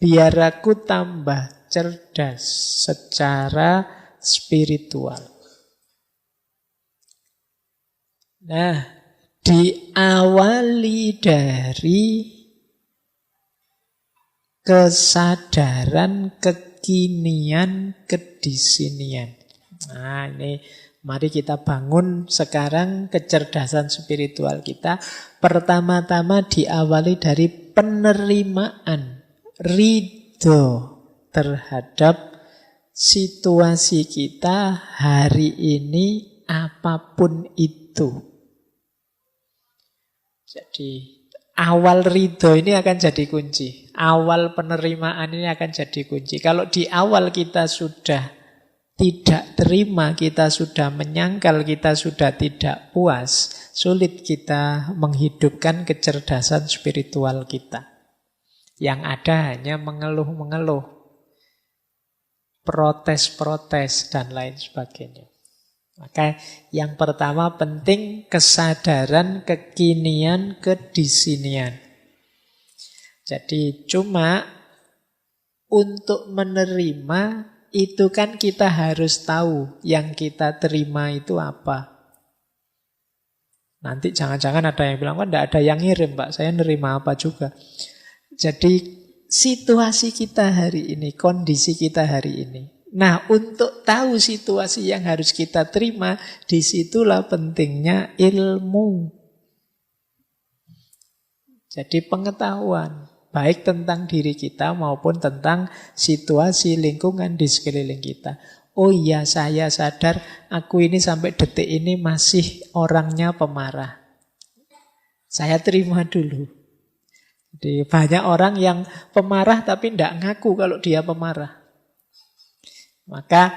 biar aku tambah cerdas secara spiritual. Nah, diawali dari kesadaran kekinian kedisinian. Nah, ini mari kita bangun sekarang kecerdasan spiritual kita. Pertama-tama diawali dari penerimaan, ridho terhadap situasi kita hari ini apapun itu. Jadi awal ridho ini akan jadi kunci. Awal penerimaan ini akan jadi kunci. Kalau di awal kita sudah tidak terima, kita sudah menyangkal, kita sudah tidak puas, sulit kita menghidupkan kecerdasan spiritual kita. Yang ada hanya mengeluh-mengeluh, protes-protes, dan lain sebagainya. Maka yang pertama penting kesadaran kekinian kedisinian. Jadi cuma untuk menerima itu kan kita harus tahu yang kita terima itu apa. Nanti jangan-jangan ada yang bilang, tidak ada yang ngirim Pak, saya nerima apa juga. Jadi situasi kita hari ini, kondisi kita hari ini. Nah, untuk tahu situasi yang harus kita terima, disitulah pentingnya ilmu. Jadi pengetahuan, baik tentang diri kita maupun tentang situasi lingkungan di sekeliling kita. Oh iya, saya sadar aku ini sampai detik ini masih orangnya pemarah. Saya terima dulu. Jadi banyak orang yang pemarah tapi tidak ngaku kalau dia pemarah. Maka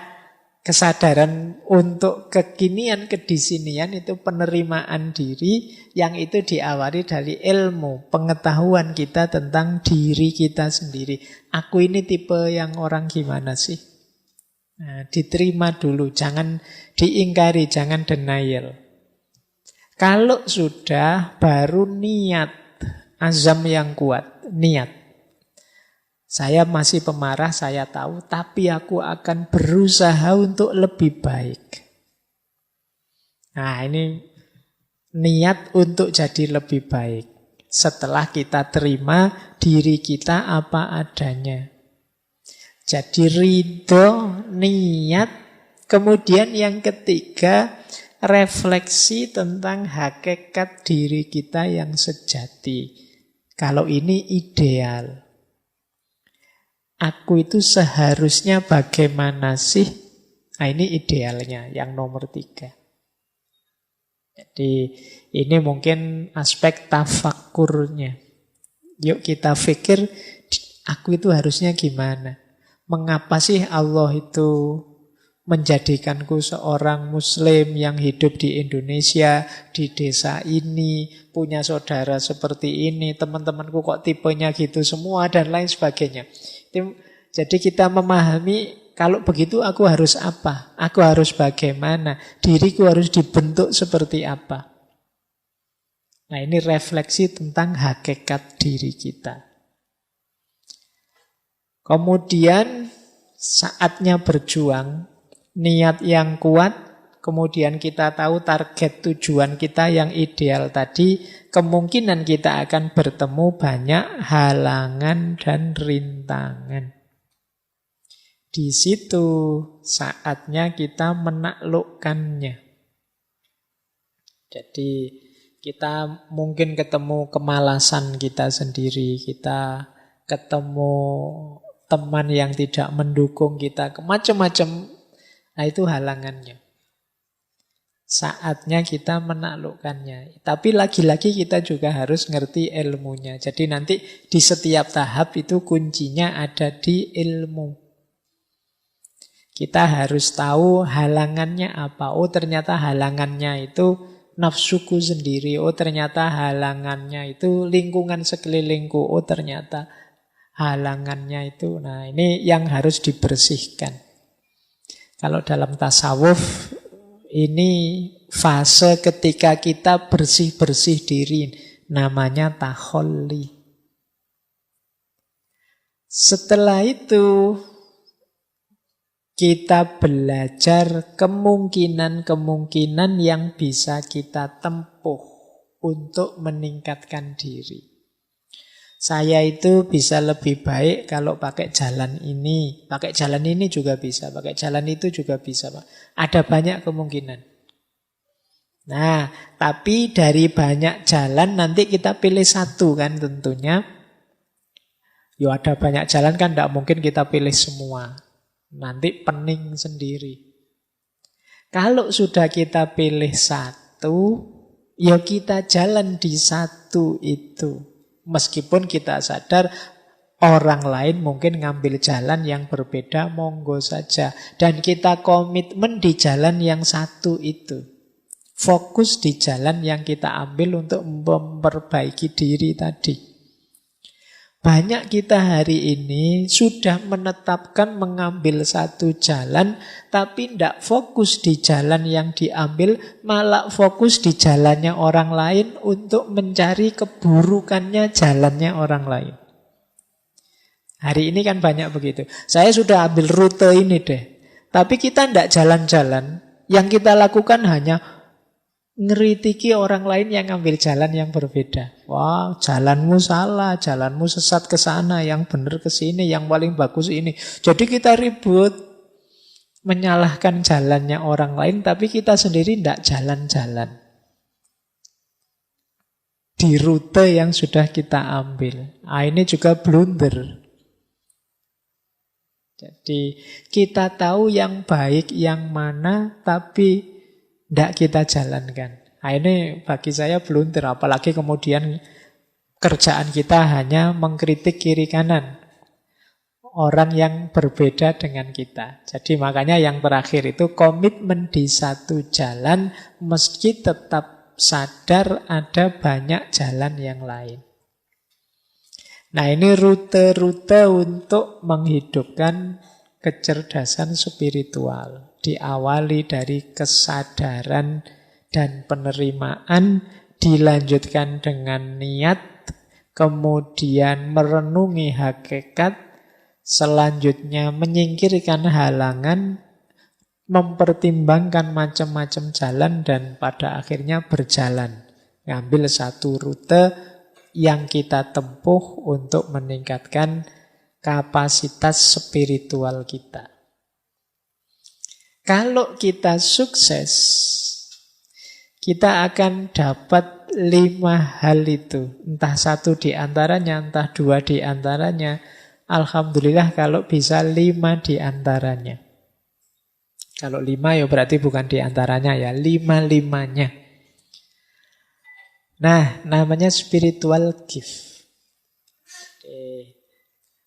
kesadaran untuk kekinian kedisinian itu penerimaan diri yang itu diawali dari ilmu, pengetahuan kita tentang diri kita sendiri. Aku ini tipe yang orang gimana sih? Nah, diterima dulu, jangan diingkari, jangan denial. Kalau sudah, baru niat, azam yang kuat, niat. Saya masih pemarah, saya tahu, tapi aku akan berusaha untuk lebih baik. Nah, ini niat untuk jadi lebih baik. Setelah kita terima diri kita apa adanya. Jadi ridho, niat, kemudian yang ketiga, refleksi tentang hakikat diri kita yang sejati. Kalau ini ideal. Aku itu seharusnya bagaimana sih? Nah, ini idealnya, yang nomor 3. Jadi ini mungkin aspek tafakkurnya. Yuk kita pikir, aku itu harusnya gimana? Mengapa sih Allah itu menjadikanku seorang muslim yang hidup di Indonesia, di desa ini, punya saudara seperti ini, teman-temanku kok tipenya gitu semua, dan lain sebagainya. Jadi kita memahami kalau begitu aku harus apa? Aku harus bagaimana? Diriku harus dibentuk seperti apa? Nah, ini refleksi tentang hakikat diri kita. Kemudian saatnya berjuang, niat yang kuat, kemudian kita tahu target tujuan kita yang ideal tadi, kemungkinan kita akan bertemu banyak halangan dan rintangan. Di situ saatnya kita menaklukkannya. Jadi kita mungkin ketemu kemalasan kita sendiri, kita ketemu teman yang tidak mendukung kita, macam-macam. Nah, itu halangannya. Saatnya kita menaklukkannya. Tapi lagi-lagi kita juga harus ngerti ilmunya. Jadi nanti di setiap tahap itu kuncinya ada di ilmu. Kita harus tahu halangannya apa. Oh, ternyata halangannya itu nafsuku sendiri. Oh, ternyata halangannya itu lingkungan sekelilingku. Oh, ternyata halangannya itu. Nah, ini yang harus dibersihkan. Kalau dalam tasawuf, ini fase ketika kita bersih-bersih diri, namanya takholli. Setelah itu kita belajar kemungkinan-kemungkinan yang bisa kita tempuh untuk meningkatkan diri. Saya itu bisa lebih baik kalau pakai jalan ini. Pakai jalan ini juga bisa, pakai jalan itu juga bisa, Pak. Ada banyak kemungkinan. Nah, tapi dari banyak jalan nanti kita pilih satu kan tentunya. Ya ada banyak jalan kan tidak mungkin kita pilih semua. Nanti pening sendiri. Kalau sudah kita pilih satu, ya kita jalan di satu itu. Meskipun kita sadar orang lain mungkin ngambil jalan yang berbeda, monggo saja. Dan kita komitmen di jalan yang satu itu. Fokus di jalan yang kita ambil untuk memperbaiki diri tadi. Banyak kita hari ini sudah menetapkan mengambil satu jalan, tapi tidak fokus di jalan yang diambil, malah fokus di jalannya orang lain untuk mencari keburukannya jalannya orang lain. Hari ini kan banyak begitu. Saya sudah ambil rute ini deh, tapi kita tidak jalan-jalan. Yang kita lakukan hanya ngeritiki orang lain yang ngambil jalan yang berbeda. Wah, jalanmu salah, jalanmu sesat ke sana, yang benar ke sini, yang paling bagus ini. Jadi kita ribut menyalahkan jalannya orang lain, tapi kita sendiri tidak jalan-jalan di rute yang sudah kita ambil. Ini juga blunder. Jadi kita tahu yang baik yang mana, tapi tidak kita jalankan. Ini bagi saya blunder. Apalagi kemudian kerjaan kita hanya mengkritik kiri kanan orang yang berbeda dengan kita. Jadi makanya yang terakhir itu komitmen di satu jalan, meski tetap sadar ada banyak jalan yang lain. Nah, ini rute-rute untuk menghidupkan kecerdasan spiritual. Diawali dari kesadaran dan penerimaan, dilanjutkan dengan niat, kemudian merenungi hakikat, selanjutnya menyingkirkan halangan, mempertimbangkan macam-macam jalan, dan pada akhirnya berjalan. Ngambil satu rute yang kita tempuh untuk meningkatkan kapasitas spiritual kita. Kalau kita sukses, kita akan dapat 5 hal itu. Entah satu di antaranya, entah 2 di antaranya. Alhamdulillah kalau bisa 5 di antaranya. Kalau 5 ya berarti bukan di antaranya ya, 5-5-nya. Nah, namanya spiritual gift.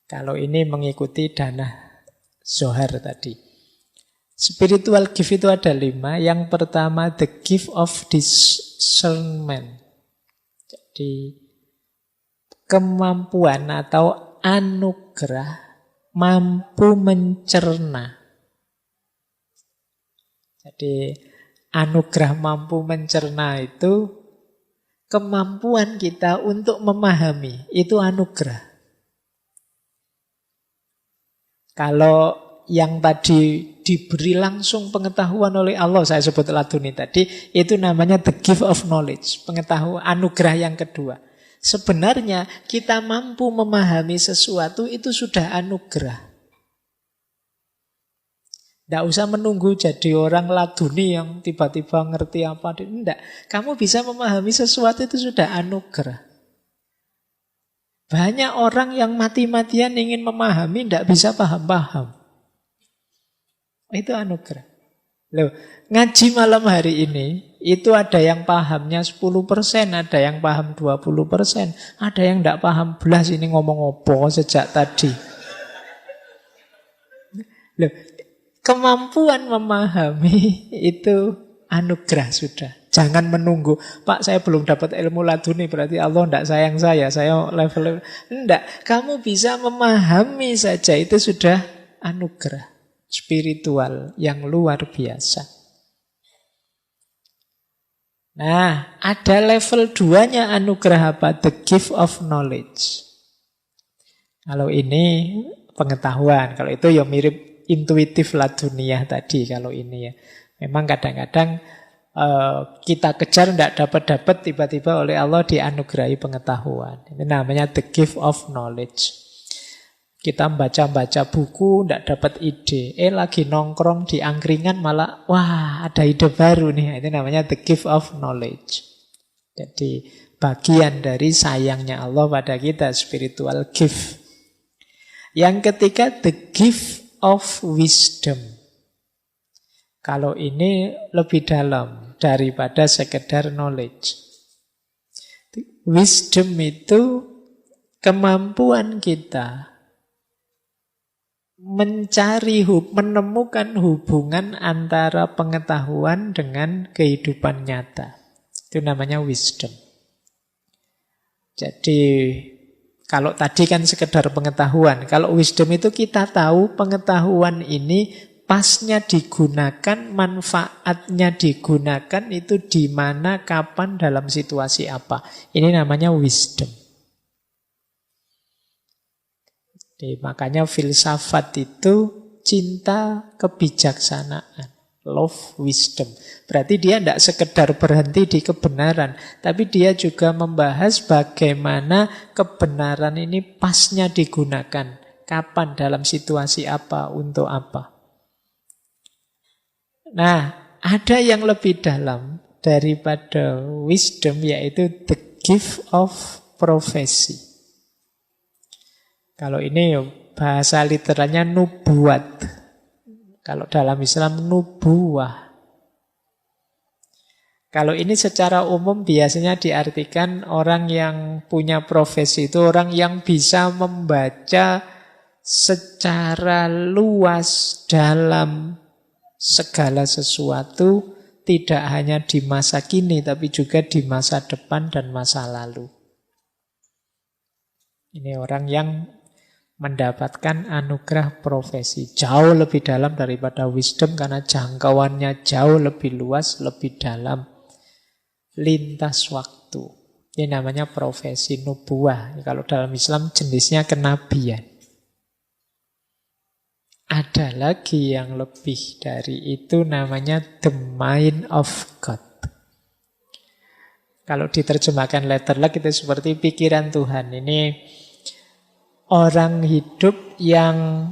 Kalau ini mengikuti Dana Zohar tadi. Spiritual gift itu ada 5. Yang pertama, the gift of discernment. Jadi, kemampuan atau anugerah mampu mencerna. Jadi, anugerah mampu mencerna itu kemampuan kita untuk memahami. Itu anugerah. Kalau yang tadi diberi langsung pengetahuan oleh Allah, saya sebut laduni tadi, itu namanya the gift of knowledge, pengetahuan, anugerah yang kedua. Sebenarnya kita mampu memahami sesuatu itu sudah anugerah. Tidak usah menunggu jadi orang laduni yang tiba-tiba ngerti apa. Tidak, kamu bisa memahami sesuatu itu sudah anugerah. Banyak orang yang mati-matian ingin memahami, tidak bisa paham-paham. Itu anugerah. Loh, ngaji malam hari ini, itu ada yang pahamnya 10%, ada yang paham 20%, ada yang tidak paham belas ini ngomong apa sejak tadi. Loh, kemampuan memahami itu anugerah sudah. Jangan menunggu, Pak saya belum dapat ilmu laduni, berarti Allah tidak sayang saya level. Tidak, kamu bisa memahami saja, itu sudah anugerah spiritual yang luar biasa. Nah, ada level 2-nya anugerah apa? The gift of knowledge. Kalau ini pengetahuan, kalau itu ya mirip intuitif laduniah tadi kalau ini ya. Memang kadang-kadang kita kejar tidak dapat-dapat, tiba-tiba oleh Allah dianugerahi pengetahuan. Ini namanya the gift of knowledge. Kita baca-baca buku, tidak dapat ide. Lagi nongkrong di angkringan malah, wah ada ide baru nih. Itu namanya the gift of knowledge. Jadi bagian dari sayangnya Allah pada kita, spiritual gift. Yang ketiga, the gift of wisdom. Kalau ini lebih dalam daripada sekedar knowledge. Wisdom itu kemampuan kita menemukan hubungan antara pengetahuan dengan kehidupan nyata. Itu namanya wisdom. Jadi kalau tadi kan sekedar pengetahuan, kalau wisdom itu kita tahu pengetahuan ini pasnya digunakan, manfaatnya digunakan itu di mana, kapan, dalam situasi apa. Ini namanya wisdom. Jadi, makanya filsafat itu cinta kebijaksanaan. Love wisdom. Berarti dia tidak sekedar berhenti di kebenaran, tapi dia juga membahas bagaimana kebenaran ini pasnya digunakan. Kapan, dalam situasi apa, untuk apa. Nah, ada yang lebih dalam daripada wisdom, yaitu the gift of prophecy. Kalau ini bahasa literalnya nubuat. Kalau dalam Islam nubuah. Kalau ini secara umum biasanya diartikan orang yang punya profesi itu orang yang bisa membaca secara luas dalam segala sesuatu, tidak hanya di masa kini tapi juga di masa depan dan masa lalu. Ini orang yang mendapatkan anugerah profesi jauh lebih dalam daripada wisdom karena jangkauannya jauh lebih luas, lebih dalam, lintas waktu. Ini namanya profesi nubuah. Kalau dalam Islam jenisnya kenabian. Ada lagi yang lebih dari itu, namanya the mind of God. Kalau diterjemahkan letterluck itu seperti pikiran Tuhan. Ini orang hidup yang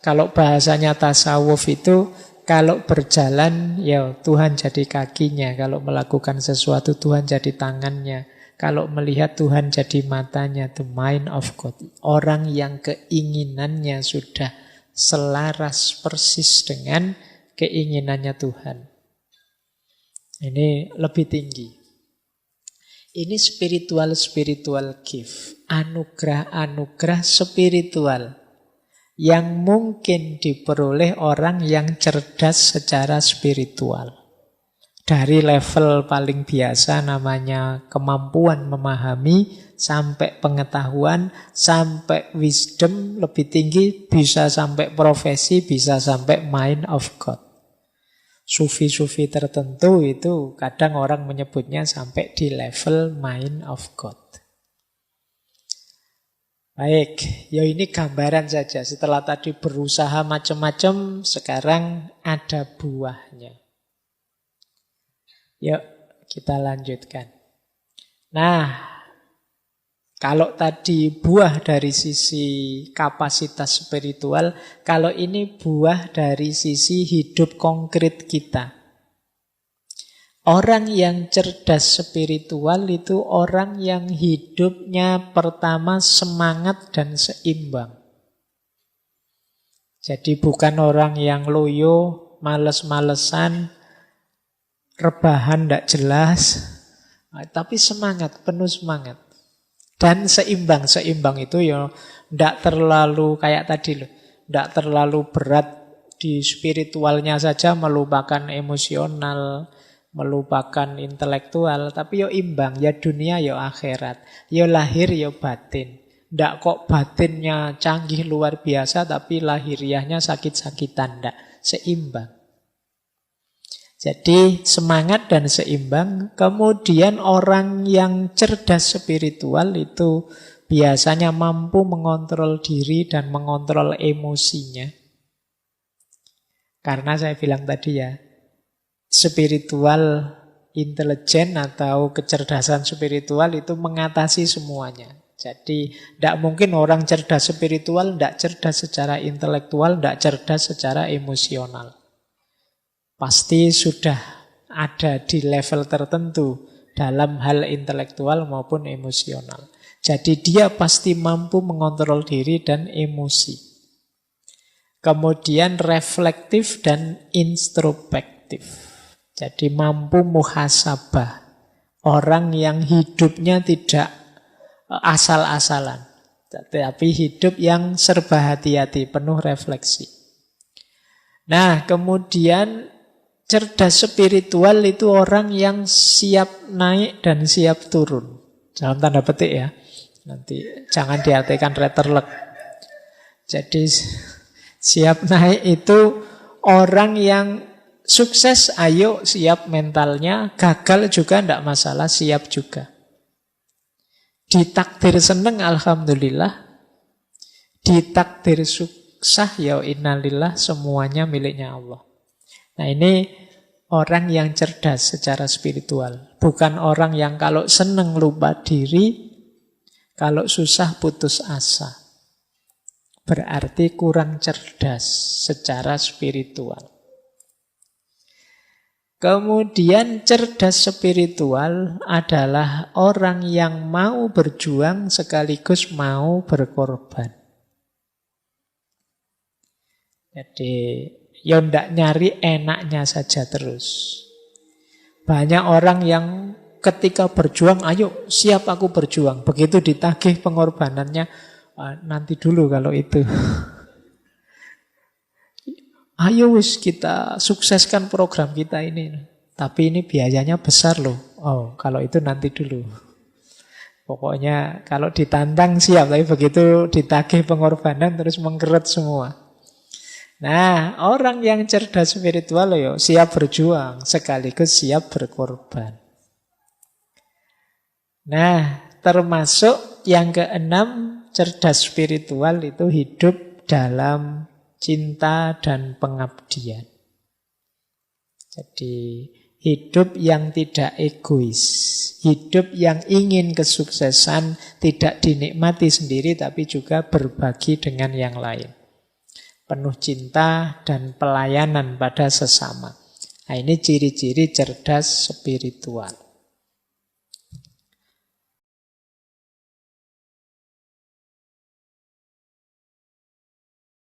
kalau bahasanya tasawuf itu kalau berjalan ya Tuhan jadi kakinya, kalau melakukan sesuatu Tuhan jadi tangannya, kalau melihat Tuhan jadi matanya. The mind of God. Orang yang keinginannya sudah selaras persis dengan keinginannya Tuhan. Ini lebih tinggi. Ini spiritual gift. Anugerah spiritual yang mungkin diperoleh orang yang cerdas secara spiritual. Dari level paling biasa namanya kemampuan memahami, sampai pengetahuan, sampai wisdom lebih tinggi, bisa sampai profesi, bisa sampai mind of God. Sufi-sufi tertentu itu kadang orang menyebutnya sampai di level mind of God. Baik, ya ini gambaran saja. Setelah tadi berusaha macam-macam, sekarang ada buahnya. Yuk, kita lanjutkan. Nah, kalau tadi buah dari sisi kapasitas spiritual, kalau ini buah dari sisi hidup konkret kita. Orang yang cerdas spiritual itu orang yang hidupnya pertama semangat dan seimbang. Jadi bukan orang yang loyo, males-malesan, rebahan tidak jelas, tapi semangat, penuh semangat. Dan seimbang. Seimbang itu ya tidak terlalu kayak tadi loh. Tidak terlalu berat di spiritualnya saja, melupakan emosional, melupakan intelektual. Tapi ya imbang, ya dunia ya akhirat. Ya lahir ya batin. Tidak kok batinnya canggih luar biasa, tapi lahiriahnya sakit-sakitan. Tidak, seimbang. Jadi semangat dan seimbang. Kemudian orang yang cerdas spiritual itu biasanya mampu mengontrol diri dan mengontrol emosinya. Karena saya bilang tadi ya, spiritual intelijen atau kecerdasan spiritual itu mengatasi semuanya. Jadi tidak mungkin orang cerdas spiritual tidak cerdas secara intelektual, tidak cerdas secara emosional. Pasti sudah ada di level tertentu dalam hal intelektual maupun emosional. Jadi dia pasti mampu mengontrol diri dan emosi. Kemudian reflektif dan introspektif. Jadi mampu muhasabah. Orang yang hidupnya tidak asal-asalan, tapi hidup yang serba hati-hati, penuh refleksi. Nah, kemudian cerdas spiritual itu orang yang siap naik dan siap turun. Dalam tanda petik ya. Nanti jangan diartikan retterlek. Jadi siap naik itu orang yang sukses, ayo siap mentalnya, gagal juga tidak masalah, siap juga. Ditakdir seneng, alhamdulillah. Ditakdir susah, ya innalillah, semuanya miliknya Allah. Nah ini orang yang cerdas secara spiritual. Bukan orang yang kalau seneng lupa diri, kalau susah putus asa. Berarti kurang cerdas secara spiritual. Kemudian cerdas spiritual adalah orang yang mau berjuang sekaligus mau berkorban. Jadi, ya ndak nyari enaknya saja terus. Banyak orang yang ketika berjuang, ayo siap aku berjuang. Begitu ditagih pengorbanannya, nanti dulu kalau itu. Ayo wis kita sukseskan program kita ini. Tapi ini biayanya besar loh. Oh, kalau itu nanti dulu. Pokoknya kalau ditantang siap, tapi begitu ditagih pengorbanan terus mengkeret semua. Nah, orang yang cerdas spiritual yo siap berjuang sekaligus siap berkorban. Nah, termasuk yang keenam, cerdas spiritual itu hidup dalam cinta dan pengabdian. Jadi hidup yang tidak egois, hidup yang ingin kesuksesan tidak dinikmati sendiri tapi juga berbagi dengan yang lain. Penuh cinta dan pelayanan pada sesama. Nah, ini ciri-ciri cerdas spiritual.